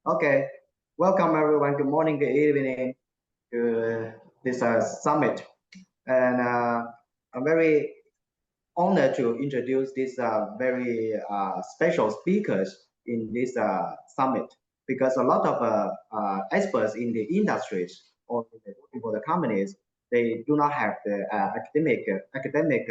Okay, welcome everyone. Good morning, good evening to this summit. And I'm very honored to introduce these very special speakers in this summit because a lot of experts in the industries or for the companies, they do not have the academic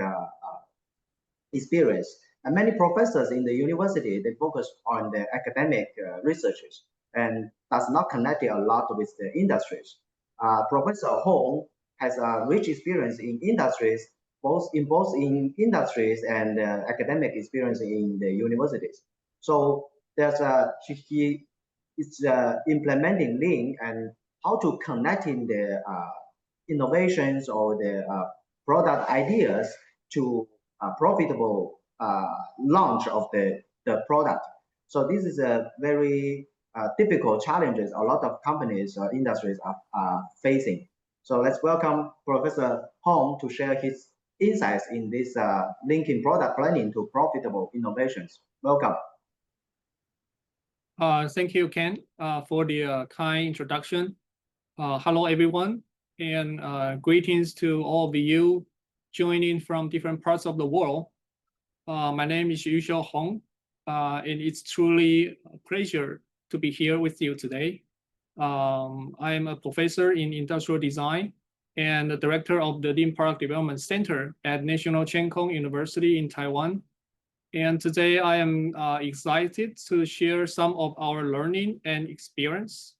experience. And many professors in the university, they focus on the academic researches and does not connect it a lot with the industries. Professor Hong has a rich experience in industries, both in industries and academic experience in the universities. So there's he is implementing Lean and how to connecting the innovations or the product ideas to profitable launch of the product. So this is a very typical challenges a lot of companies or industries are facing. So let's welcome Professor Hong to share his insights in this linking product planning to profitable innovations. Welcome. Thank you, Ken, for the kind introduction. Hello, everyone, and greetings to all of you joining from different parts of the world. My name is Yuxiao Hong, and it's truly a pleasure to be here with you today. I am a professor in industrial design and the director of the Lean Product Development Center at National Cheng Kung University in Taiwan. And today I am excited to share some of our learning and experience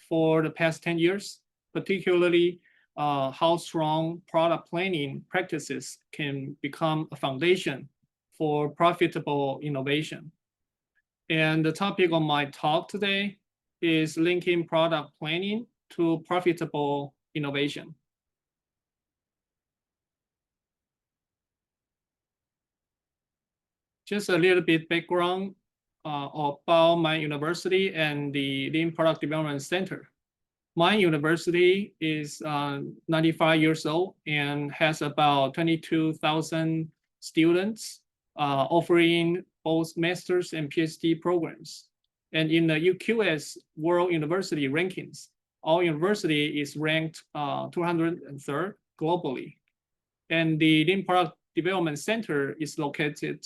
for the past 10 years, particularly how strong product planning practices can become a foundation for profitable innovation. And the topic of my talk today is linking product planning to profitable innovation. Just a little bit background about my university and the Lean Product Development Center. My university is 95 years old and has about 22,000 students offering both master's and PhD programs. And in the UQS World University Rankings, our university is ranked 203rd globally. And the Lean Product Development Center is located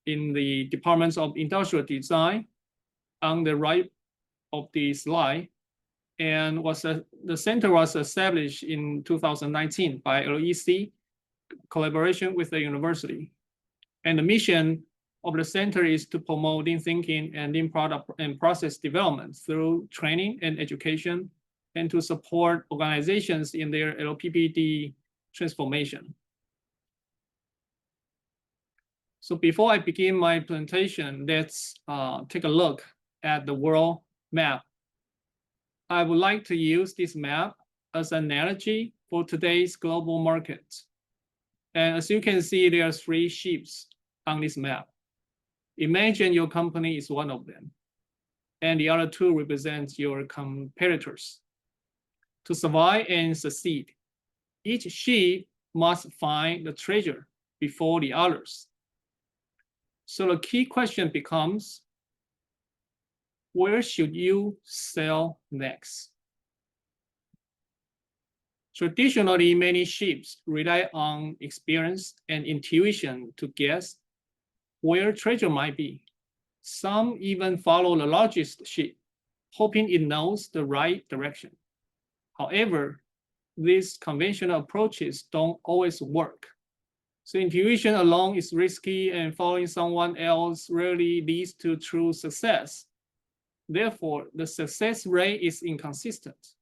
in the Departments of Industrial Design on the right of the slide. And the center was established in 2019 by LEC, collaboration with the university. And the mission of the center is to promote lean thinking and lean product and process development through training and education, and to support organizations in their LPPD transformation. So before I begin my presentation, let's take a look at the world map. I would like to use this map as an analogy for today's global market. And as you can see, there are 3 ships on this map. Imagine your company is one of them, and the other 2 represent your competitors. To survive and succeed, each ship must find the treasure before the others. So the key question becomes, where should you sell next? Traditionally, many ships rely on experience and intuition to guess where treasure might be. Some even follow the largest ship, hoping it knows the right direction. However, these conventional approaches don't always work. So intuition alone is risky, and following someone else rarely leads to true success. Therefore, the success rate is inconsistent,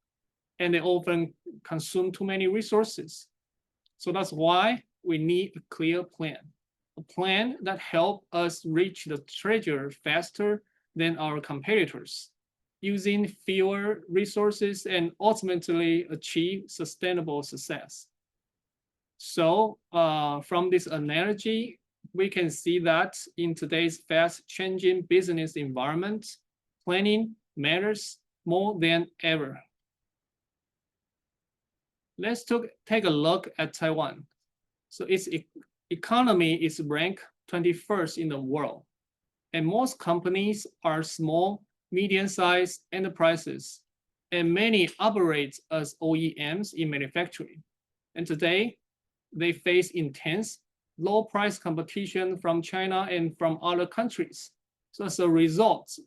and they often consume too many resources. So that's why we need a clear plan, a plan that helps us reach the treasure faster than our competitors, using fewer resources and ultimately achieve sustainable success. So from this analogy, we can see that in today's fast-changing business environment, planning matters more than ever. Let's take a look at Taiwan. So its economy is ranked 21st in the world, and most companies are small medium-sized enterprises, and many operate as OEMs in manufacturing. And today, they face intense low-price competition from China and from other countries. So as a result,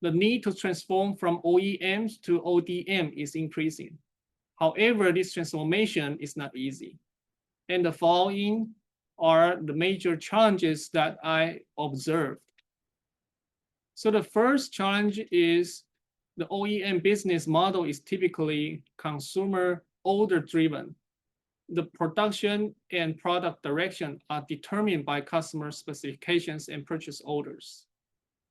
the need to transform from OEMs to ODM is increasing. However, this transformation is not easy. And the following are the major challenges that I observed. So the first challenge is the OEM business model is typically consumer order driven. The production and product direction are determined by customer specifications and purchase orders.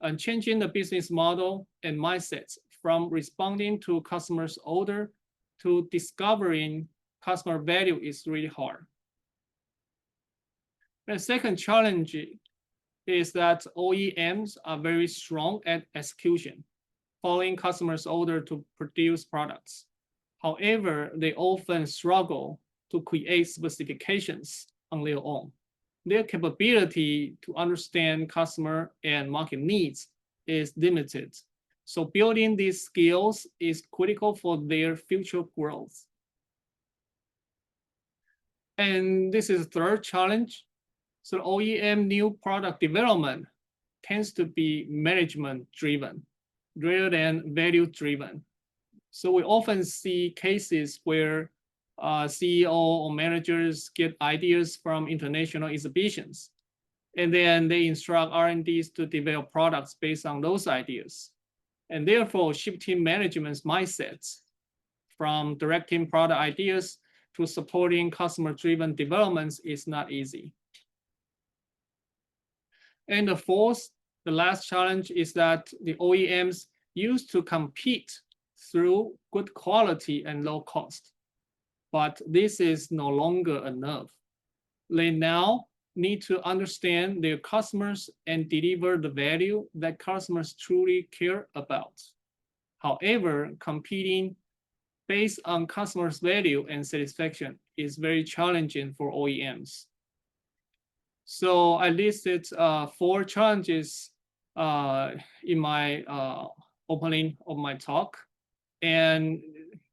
And changing the business model and mindsets from responding to customers' order to discovering customer value is really hard. The second challenge is that OEMs are very strong at execution, following customers' order to produce products. However, they often struggle to create specifications on their own. Their capability to understand customer and market needs is limited. So building these skills is critical for their future growth. And this is the third challenge. So OEM new product development tends to be management driven rather than value driven. So we often see cases where CEO or managers get ideas from international exhibitions, and then they instruct R&Ds to develop products based on those ideas. And therefore, shifting management's mindsets from directing product ideas to supporting customer-driven developments is not easy. And the fourth, the last challenge is that the OEMs used to compete through good quality and low cost. But this is no longer enough. They now need to understand their customers and deliver the value that customers truly care about. However, competing based on customers' value and satisfaction is very challenging for OEMs. So I listed 4 challenges in my opening of my talk. And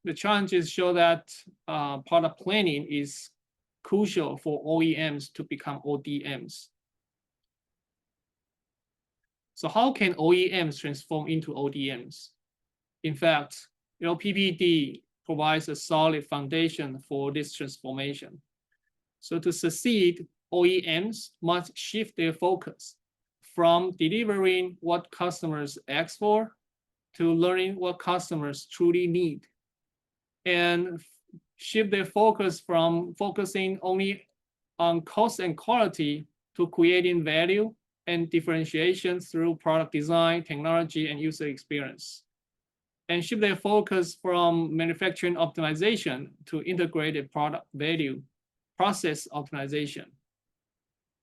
the challenges show that product planning is crucial for OEMs to become ODMs. So how can OEMs transform into ODMs? In fact, PPD provides a solid foundation for this transformation. So to succeed, OEMs must shift their focus from delivering what customers ask for to learning what customers truly need, and shift their focus from focusing only on cost and quality to creating value and differentiation through product design, technology, and user experience. And shift their focus from manufacturing optimization to integrated product value process optimization.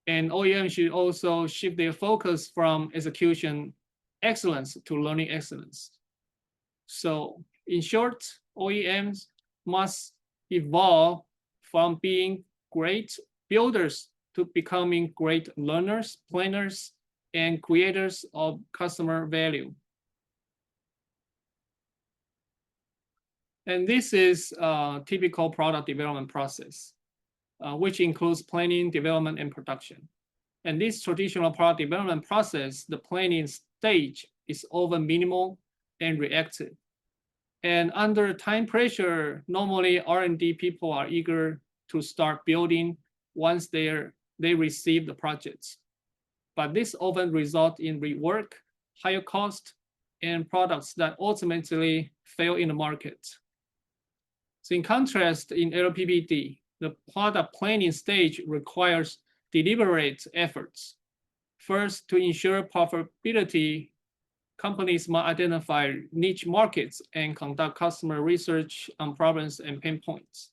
And OEM should also shift their focus from execution excellence to learning excellence. So in short, OEMs must evolve from being great builders to becoming great learners, planners, and creators of customer value. And this is a typical product development process, which includes planning, development, and production. And this traditional product development process, the planning stage is often minimal and reactive. And under time pressure, normally R&D people are eager to start building once they receive the projects. But this often results in rework, higher cost, and products that ultimately fail in the market. So in contrast, in LPPD, the product planning stage requires deliberate efforts. First, to ensure profitability, companies must identify niche markets and conduct customer research on problems and pain points.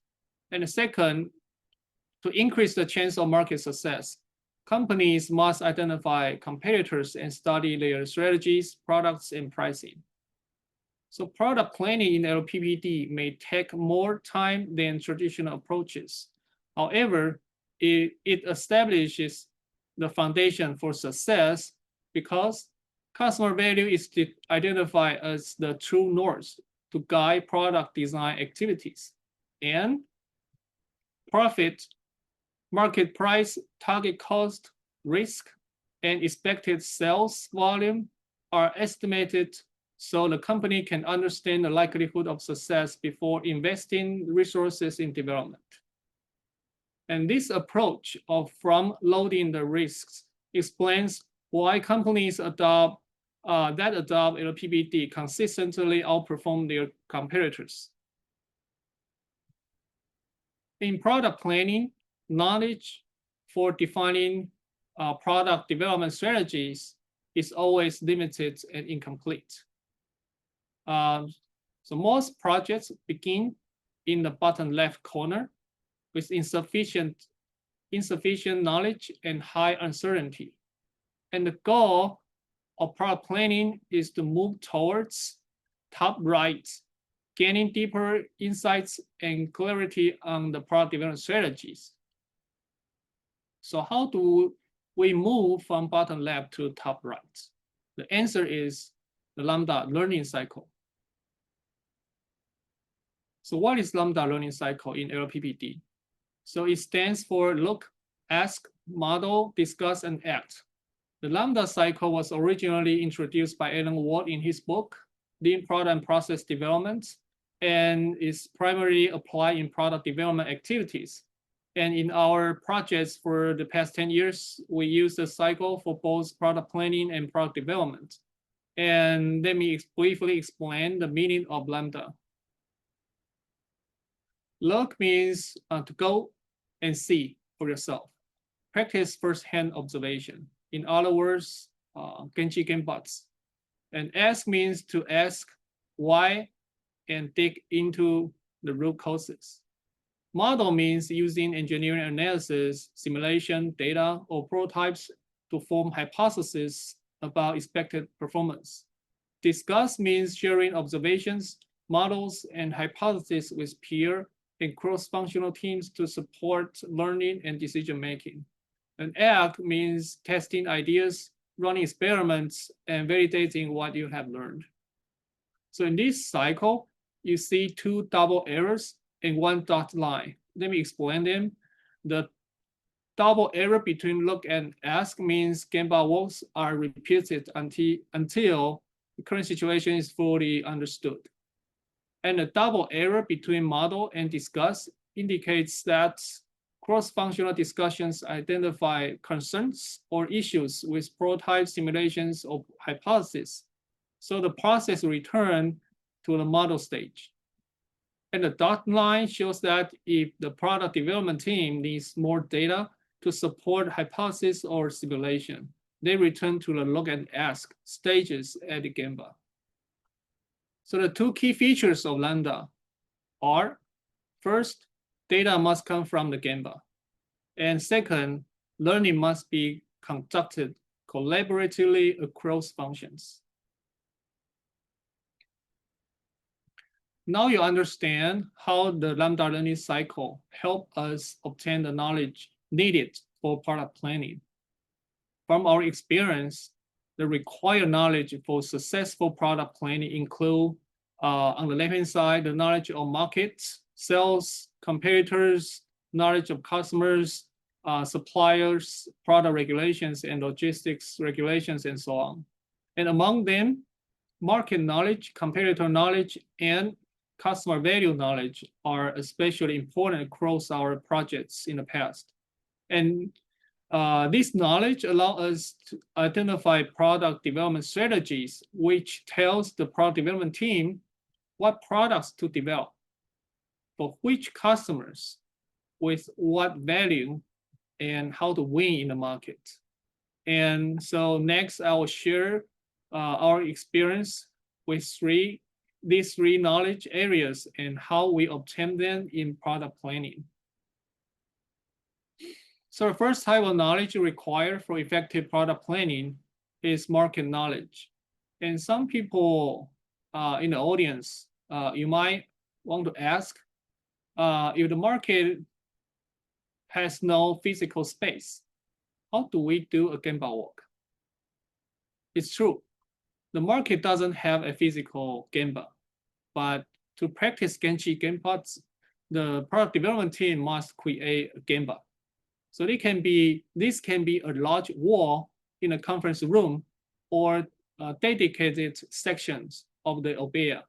And second, to increase the chance of market success, companies must identify competitors and study their strategies, products, and pricing. So product planning in LPPD may take more time than traditional approaches. However, it establishes the foundation for success because Customer value is identified as the true north to guide product design activities. And profit, market price, target cost, risk, and expected sales volume are estimated so the company can understand the likelihood of success before investing resources in development. And this approach of front-loading the risks explains why companies that adopt LPBD consistently outperform their competitors. In product planning, knowledge for defining product development strategies is always limited and incomplete. So most projects begin in the bottom left corner with insufficient knowledge and high uncertainty. And the goal of product planning is to move towards top right, gaining deeper insights and clarity on the product development strategies. So how do we move from bottom left to top right? The answer is the Lambda learning cycle. So what is Lambda learning cycle in LPBD? So it stands for look, ask, model, discuss, and act. The Lambda cycle was originally introduced by Alan Ward in his book, Lean Product and Process Development, and is primarily applied in product development activities. And in our projects for the past 10 years, we use the cycle for both product planning and product development. And let me briefly explain the meaning of Lambda. Look means to go and see for yourself. Practice first-hand observation. In other words, Genji Genbatsu. And ask means to ask why and dig into the root causes. Model means using engineering analysis, simulation, data, or prototypes to form hypotheses about expected performance. Discuss means sharing observations, models, and hypotheses with peer and cross-functional teams to support learning and decision-making. And act means testing ideas, running experiments, and validating what you have learned. So in this cycle, you see two double arrows and one dotted line. Let me explain them. The double arrow between look and ask means Gemba walks are repeated until the current situation is fully understood. And the double arrow between model and discuss indicates that cross-functional discussions identify concerns or issues with prototype simulations or hypotheses. So the process returns to the model stage. And the dotted line shows that if the product development team needs more data to support hypothesis or simulation, they return to the look and ask stages at the Gemba. So the two key features of Lambda are, first, data must come from the Gemba. And second, learning must be conducted collaboratively across functions. Now you understand how the Lambda learning cycle helps us obtain the knowledge needed for product planning. From our experience, the required knowledge for successful product planning include, on the left-hand side, the knowledge of markets, sales, competitors, knowledge of customers, suppliers, product regulations, and logistics regulations, and so on. And among them, market knowledge, competitor knowledge, and customer value knowledge are especially important across our projects in the past. And this knowledge allows us to identify product development strategies, which tells the product development team what products to develop, for which customers, with what value, and how to win in the market. And so next, I will share our experience with these three knowledge areas and how we obtain them in product planning. So the first type of knowledge required for effective product planning is market knowledge. And some people in the audience, you might want to ask, if the market has no physical space, how do we do a Gemba walk? It's true. the market doesn't have a physical gemba, but to practice Genchi gempas, the product development team must create a gemba. So this can be a large wall in a conference room or dedicated sections of the Obeya.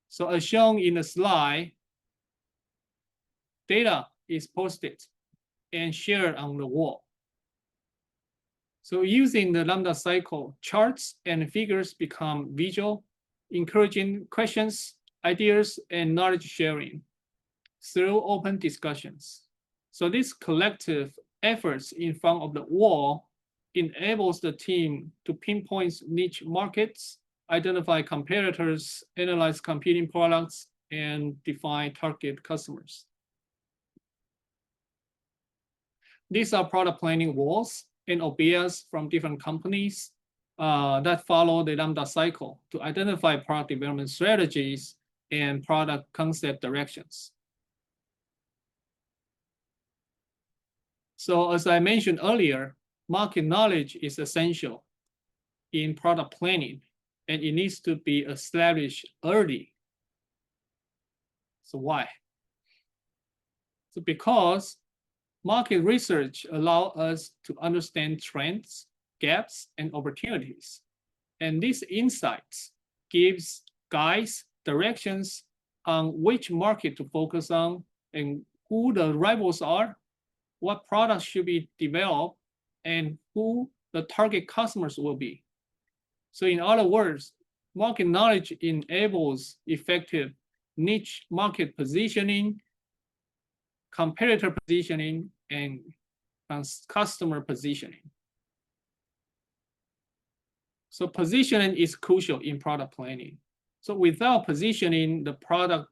So as shown in the slide, data is posted and shared on the wall. So using the Lambda cycle, charts and figures become visual, encouraging questions, ideas, and knowledge sharing through open discussions. So this collective efforts in front of the wall enables the team to pinpoint niche markets, identify competitors, analyze competing products, and define target customers. These are product planning walls and OBS from different companies that follow the Lambda cycle to identify product development strategies and product concept directions. So as I mentioned earlier, market knowledge is essential in product planning, and it needs to be established early. So why? So because market research allows us to understand trends, gaps, and opportunities. And these insights gives guides, directions on which market to focus on and who the rivals are, what products should be developed, and who the target customers will be. So in other words, market knowledge enables effective niche market positioning, competitor positioning, and customer positioning. So positioning is crucial in product planning. So without positioning, the product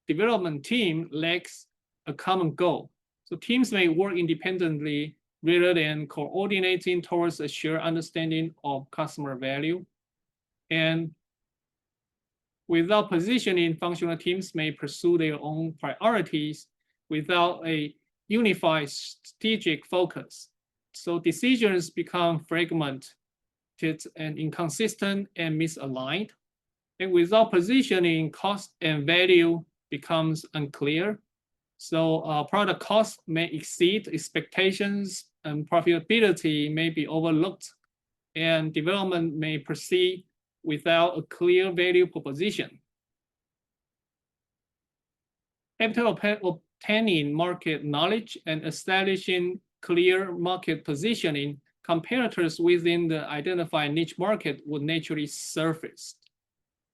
development team lacks a common goal. So teams may work independently rather than coordinating towards a shared understanding of customer value. And without positioning, functional teams may pursue their own priorities without a unified strategic focus. So decisions become fragmented and inconsistent and misaligned. And without positioning, cost and value becomes unclear. So product cost may exceed expectations and profitability may be overlooked, and development may proceed without a clear value proposition. After obtaining market knowledge and establishing clear market positioning, competitors within the identified niche market would naturally surface.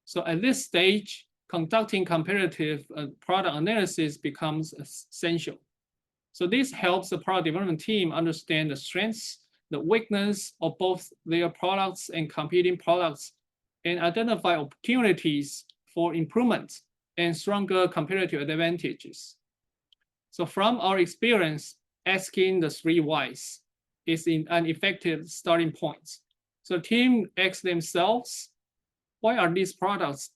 So at this stage, conducting comparative product analysis becomes essential. So this helps the product development team understand the strengths, the weakness of both their products and competing products, and identify opportunities for improvement and stronger competitive advantages. So from our experience, asking the 3 whys is an effective starting point. So team asks themselves, why are these products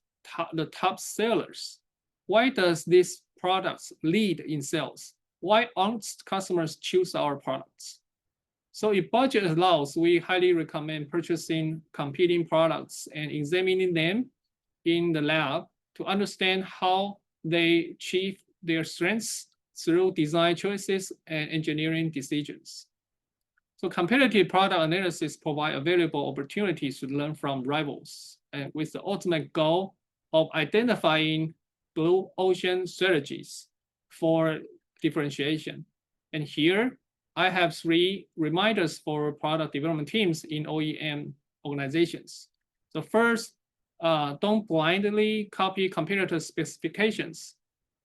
the top sellers? Why does these products lead in sales? Why aren't customers choose our products? So if budget allows, we highly recommend purchasing competing products and examining them in the lab to understand how they achieve their strengths through design choices and engineering decisions. So competitive product analysis provide available opportunities to learn from rivals, and with the ultimate goal of identifying blue ocean strategies for differentiation. And here, I have 3 reminders for product development teams in OEM organizations. So first, don't blindly copy competitor specifications.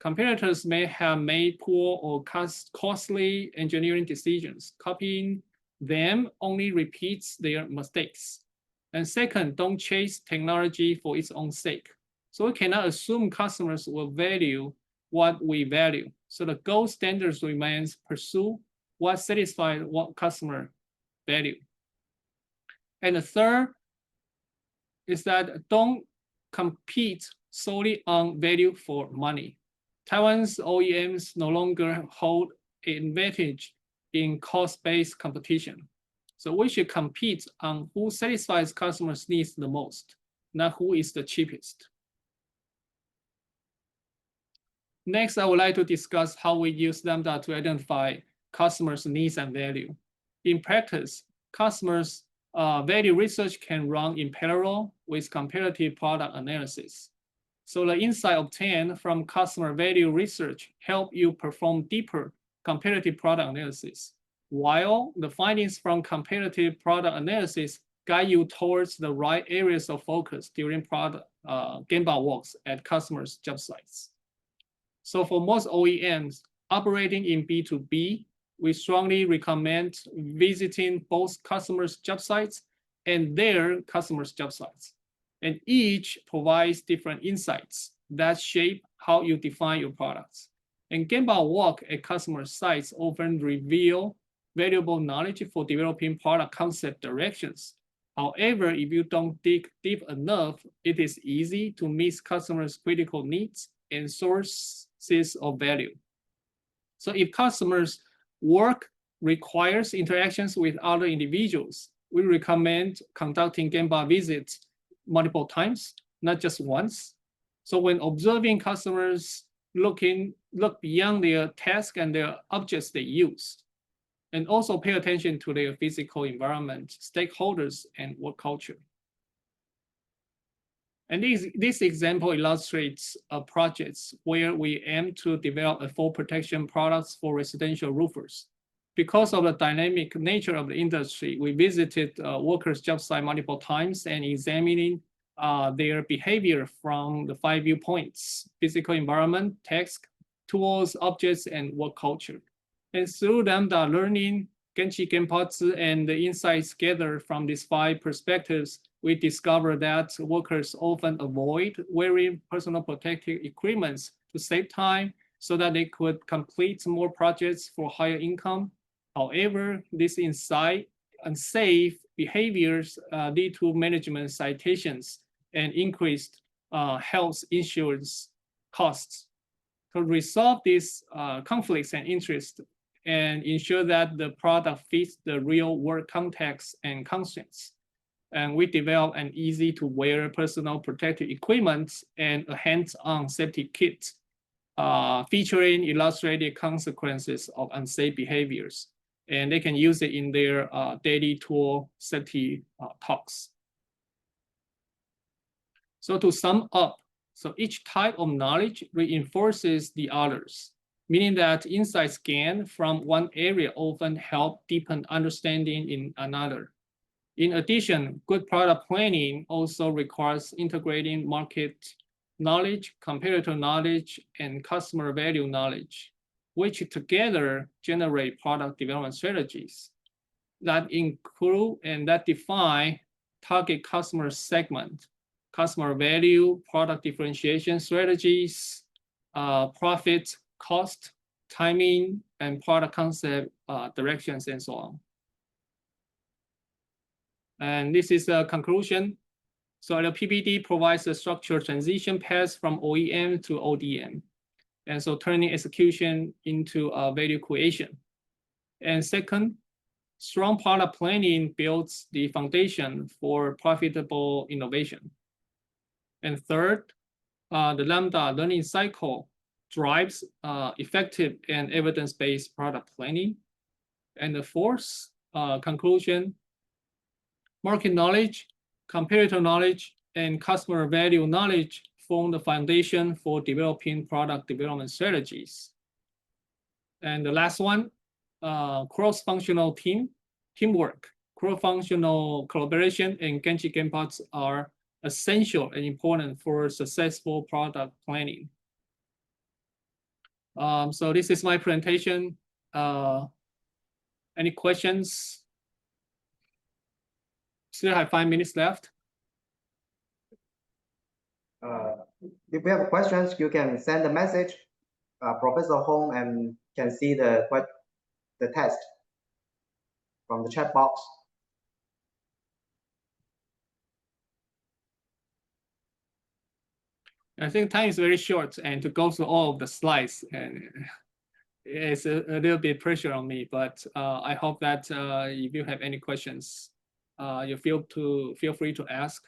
Competitors may have made poor or costly engineering decisions. Copying them only repeats their mistakes. And second, don't chase technology for its own sake. So we cannot assume customers will value what we value. So the gold standards remains pursue what satisfies what customer value. And the third is that don't compete solely on value for money. Taiwan's OEMs no longer hold an advantage in cost-based competition. So we should compete on who satisfies customers' needs the most, not who is the cheapest. Next, I would like to discuss how we use Lambda to identify customers' needs and value. In practice, customers' value research can run in parallel with comparative product analysis. So the insight obtained from customer value research help you perform deeper comparative product analysis, while the findings from comparative product analysis guide you towards the right areas of focus during product Gemba walks at customers' job sites. So for most OEMs operating in B2B, we strongly recommend visiting both customers' job sites and their customers' job sites. And each provides different insights that shape how you define your products. And Gemba walk at customer sites often reveal valuable knowledge for developing product concept directions. However, if you don't dig deep enough, it is easy to miss customers' critical needs and sources of value. So if customers' work requires interactions with other individuals, we recommend conducting Gemba visits multiple times, not just once. So when observing customers, look beyond their task and their objects they use, and also pay attention to their physical environment, stakeholders, and work culture. And this example illustrates projects where we aim to develop a fall protection products for residential roofers. Because of the dynamic nature of the industry, we visited workers' job site multiple times and examining their behavior from the 5 viewpoints: physical environment, task, tools, objects, and work culture. And through Lambda learning, Genchi Genpatsu, and the insights gathered from these 5 perspectives, we discovered that workers often avoid wearing personal protective equipment to save time so that they could complete more projects for higher income. However, this insight unsafe behaviors lead to management citations and increased health insurance costs. To resolve these conflicts and interests and ensure that the product fits the real work context and constraints, and we developed an easy-to-wear personal protective equipment and a hands-on safety kit featuring illustrated consequences of unsafe behaviors. And they can use it in their daily tool safety talks. So to sum up, so each type of knowledge reinforces the others, meaning that insights gained from one area often help deepen understanding in another. In addition, good product planning also requires integrating market knowledge, competitor knowledge, and customer value knowledge, which together generate product development strategies that include and that define target customer segment, customer value, product differentiation strategies, profit, cost, timing, and product concept directions, and so on. And this is a conclusion. So the PPD provides a structured transition path from OEM to ODM. And so turning execution into value creation. And second, strong product planning builds the foundation for profitable innovation. And third, the Lambda learning cycle drives effective and evidence-based product planning. And the fourth conclusion, market knowledge, competitor knowledge, and customer value knowledge form the foundation for developing product development strategies. And the last one, cross-functional teamwork, cross-functional collaboration, and Genchi Genpatsu are essential and important for successful product planning. So this is my presentation. Any questions? Still have 5 minutes left. If you have questions, you can send a message, Professor Hong, and can see the test from the chat box. I think time is very short, and to go through all of the slides, and it's a little bit pressure on me, but I hope that if you have any questions, you feel free to ask.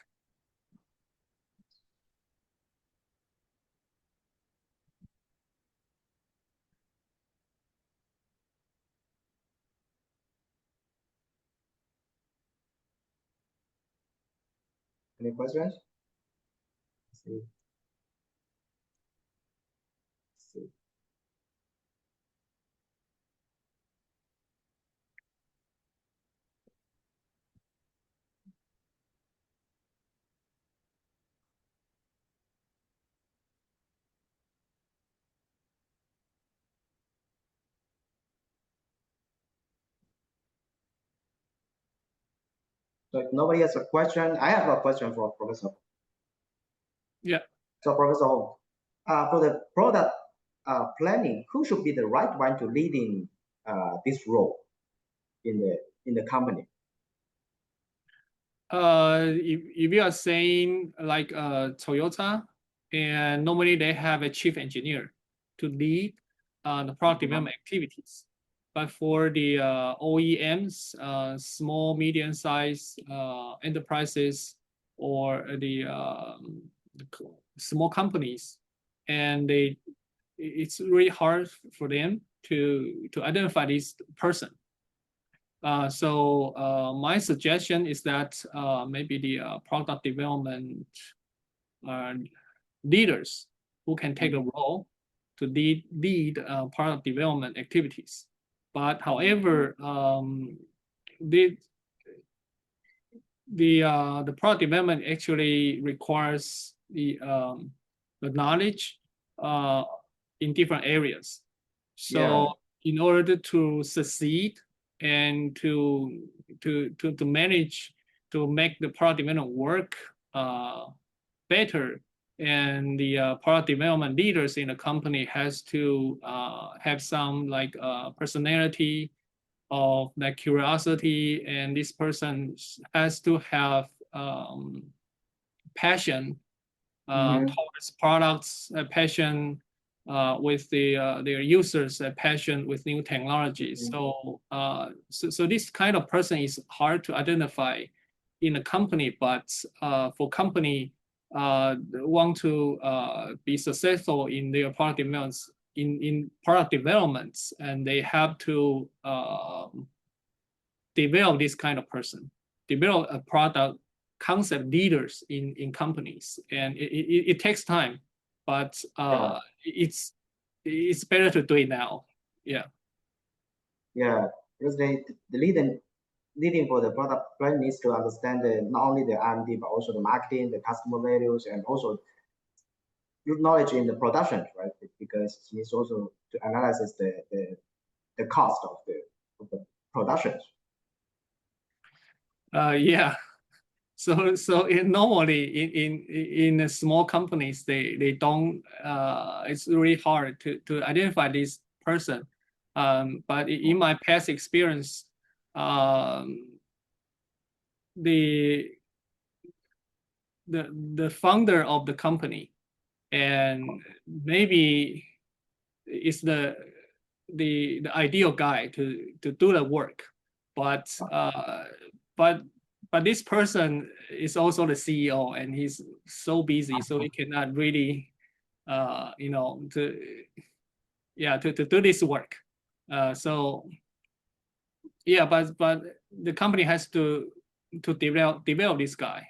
Any questions? Let's see. Let's see. So if nobody has a question, I have a question for Professor. Yeah. So Professor Hong, for the product planning, who should be the right one to lead in this role in the company? If you are saying like Toyota, and normally they have a chief engineer to lead the product development activities. But for the OEMs, small, medium-sized enterprises, or the small companies, and it's really hard for them to identify this person. So my suggestion is that maybe the product development leaders who can take a role to lead product development activities. But however, the product development actually requires the knowledge in different areas. So in order to succeed and to manage, to make the product development work better, and the product development leaders in the company has to have some like personality of like curiosity, and this person has to have passion towards products, passion with their users, passion with new technologies. So this kind of person is hard to identify in a company, but for company want to be successful in their product developments, in product developments, and they have to develop this kind of person, develop a product concept leaders in companies, and it takes time, but it's better to do it now. Yeah. Yeah, because the leading for the product plan needs to understand not only the R&D but also the marketing, the customer values, and also your knowledge in the production, right? Because it needs also to analyze the cost of the production. Yeah. So normally in small companies, they don't. It's really hard to identify this person. But in my past experience, the founder of the company, and maybe is the ideal guy to do the work, but this person is also the CEO, and he's so busy, so he cannot really to do this work. So yeah, but the company has to develop this guy.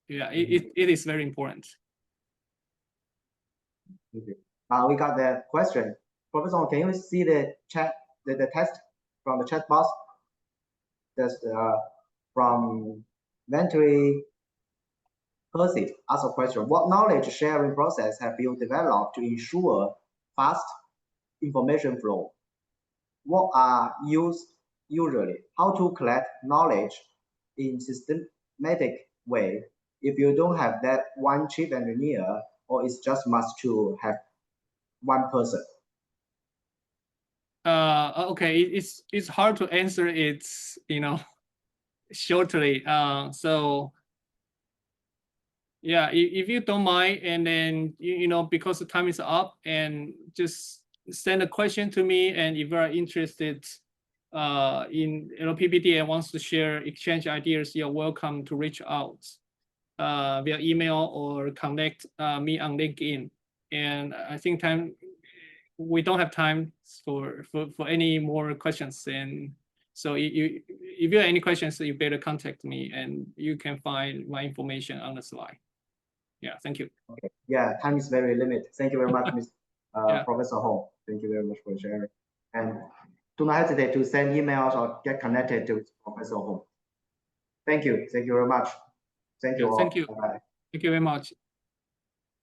Yeah, it is very important. We got the question. Professor, can you see the chat, the text from the chat box? That's from Venturi Percy asked a question. What knowledge sharing process have you developed to ensure fast information flow? What are used usually? How to collect knowledge in systematic way if you don't have that one chief engineer, or it's just must to have one person? Okay, it's hard to answer it, shortly. So yeah, if you don't mind, and then because the time is up, and just send a question to me, and if you are interested in PPT and wants to share, exchange ideas, you're welcome to reach out via email or connect me on LinkedIn. And I think we don't have time for any more questions. And so if you have any questions, you better contact me, and you can find my information on the slide. Yeah, thank you. Okay. Yeah, time is very limited. Thank you very much, Yeah. Professor Hong. Thank you very much for sharing. And do not hesitate to send emails or get connected to Professor Hong. Thank you. Thank you very much. Thank you all. Thank you. Bye-bye. Thank you very much.